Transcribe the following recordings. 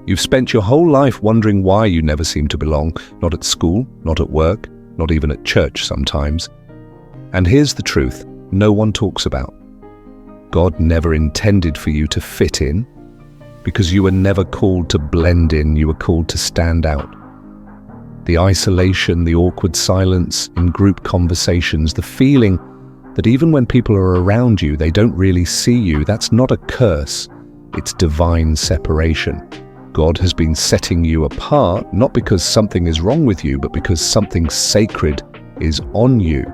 You've spent your whole life wondering why you never seem to belong, not at school, not at work, not even at church sometimes. And here's the truth no one talks about. God never intended for you to fit in, because you were never called to blend in, you were called to stand out. The isolation, the awkward silence in group conversations, the feeling that even when people are around you, they don't really see you, that's not a curse, it's divine separation. God has been setting you apart, not because something is wrong with you, but because something sacred is on you.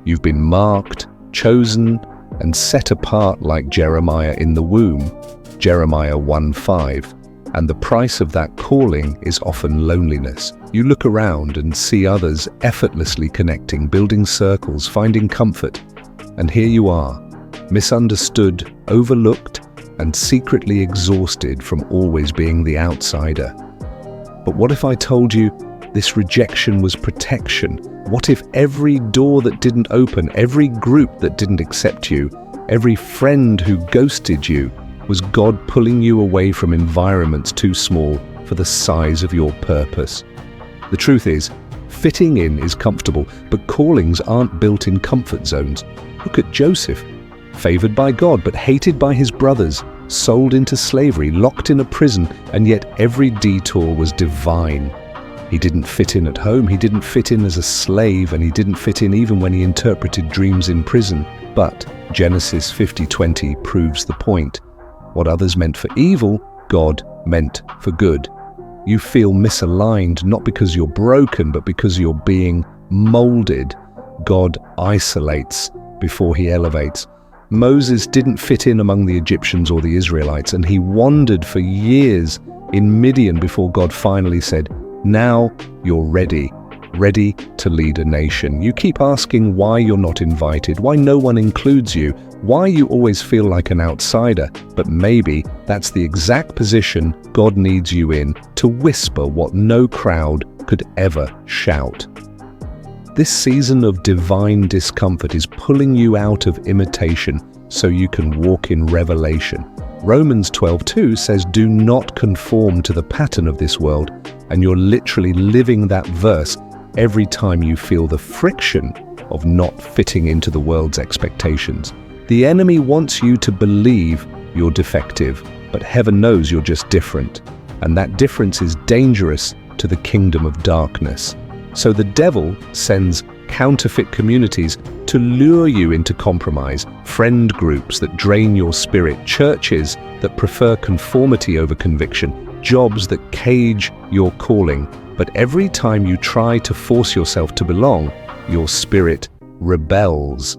You've been marked, chosen, and set apart like Jeremiah in the womb, Jeremiah 1:5. And the price of that calling is often loneliness. You look around and see others effortlessly connecting, building circles, finding comfort. And here you are, misunderstood, overlooked, and secretly exhausted from always being the outsider. But what if I told you this rejection was protection? What if every door that didn't open, every group that didn't accept you, every friend who ghosted you, was God pulling you away from environments too small for the size of your purpose? The truth is, fitting in is comfortable, but callings aren't built in comfort zones. Look at Joseph, favored by God but hated by his brothers, sold into slavery, locked in a prison, and yet every detour was divine. He didn't fit in at home, he didn't fit in as a slave, and he didn't fit in even when he interpreted dreams in prison. But Genesis 50:20 proves the point. What others meant for evil, God meant for good. You feel misaligned not because you're broken, but because you're being molded. God isolates before he elevates. Moses didn't fit in among the Egyptians or the Israelites, and he wandered for years in Midian before God finally said, "Now you're ready to lead a nation." You keep asking why you're not invited, why no one includes you, why you always feel like an outsider, but maybe that's the exact position God needs you in to whisper what no crowd could ever shout. This season of divine discomfort is pulling you out of imitation so you can walk in revelation. Romans 12:2 says, "Do not conform to the pattern of this world," and you're literally living that verse every time you feel the friction of not fitting into the world's expectations. The enemy wants you to believe you're defective, but heaven knows you're just different, and that difference is dangerous to the kingdom of darkness. So the devil sends counterfeit communities to lure you into compromise, friend groups that drain your spirit, churches that prefer conformity over conviction, jobs that cage your calling. But every time you try to force yourself to belong, your spirit rebels,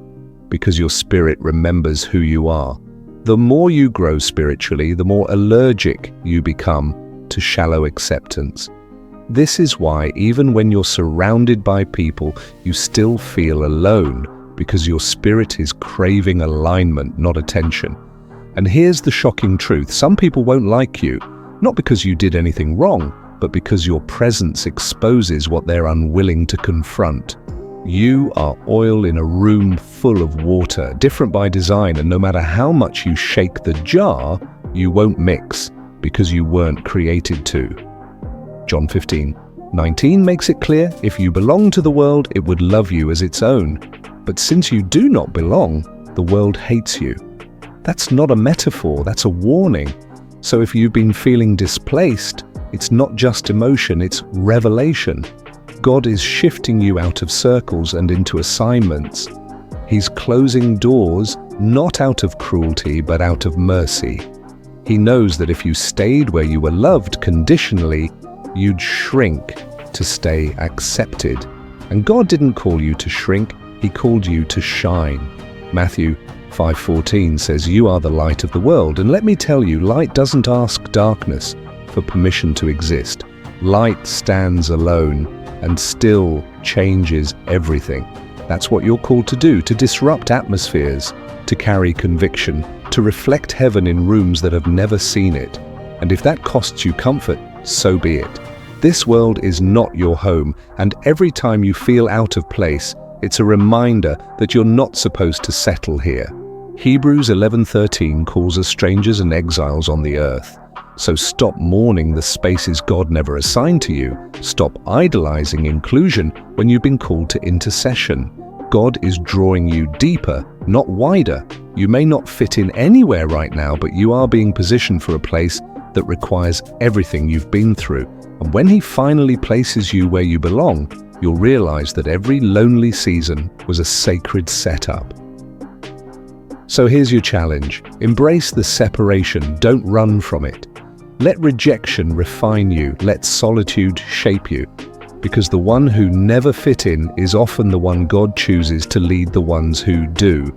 because your spirit remembers who you are. The more you grow spiritually, the more allergic you become to shallow acceptance. This is why even when you're surrounded by people, you still feel alone, because your spirit is craving alignment, not attention. And here's the shocking truth. Some people won't like you, not because you did anything wrong, but because your presence exposes what they're unwilling to confront. You are oil in a room full of water, different by design, and no matter how much you shake the jar, you won't mix, because you weren't created to. John 15:19 makes it clear, if you belong to the world, it would love you as its own. But since you do not belong, the world hates you. That's not a metaphor, that's a warning. So if you've been feeling displaced, it's not just emotion, it's revelation. God is shifting you out of circles and into assignments. He's closing doors, not out of cruelty, but out of mercy. He knows that if you stayed where you were loved conditionally, you'd shrink to stay accepted. And God didn't call you to shrink, He called you to shine. Matthew 5:14 says, "You are the light of the world." And let me tell you, light doesn't ask darkness for permission to exist. Light stands alone and still changes everything. That's what you're called to do, to disrupt atmospheres, to carry conviction, to reflect heaven in rooms that have never seen it. And if that costs you comfort, so be it. This world is not your home, and every time you feel out of place, it's a reminder that you're not supposed to settle here. Hebrews 11:13 calls us strangers and exiles on the earth. So stop mourning the spaces God never assigned to you. Stop idolizing inclusion when you've been called to intercession. God is drawing you deeper, not wider. You may not fit in anywhere right now, but you are being positioned for a place that requires everything you've been through. And when He finally places you where you belong, you'll realize that every lonely season was a sacred setup. So here's your challenge. Embrace the separation, don't run from it. Let rejection refine you, let solitude shape you. Because the one who never fit in is often the one God chooses to lead the ones who do.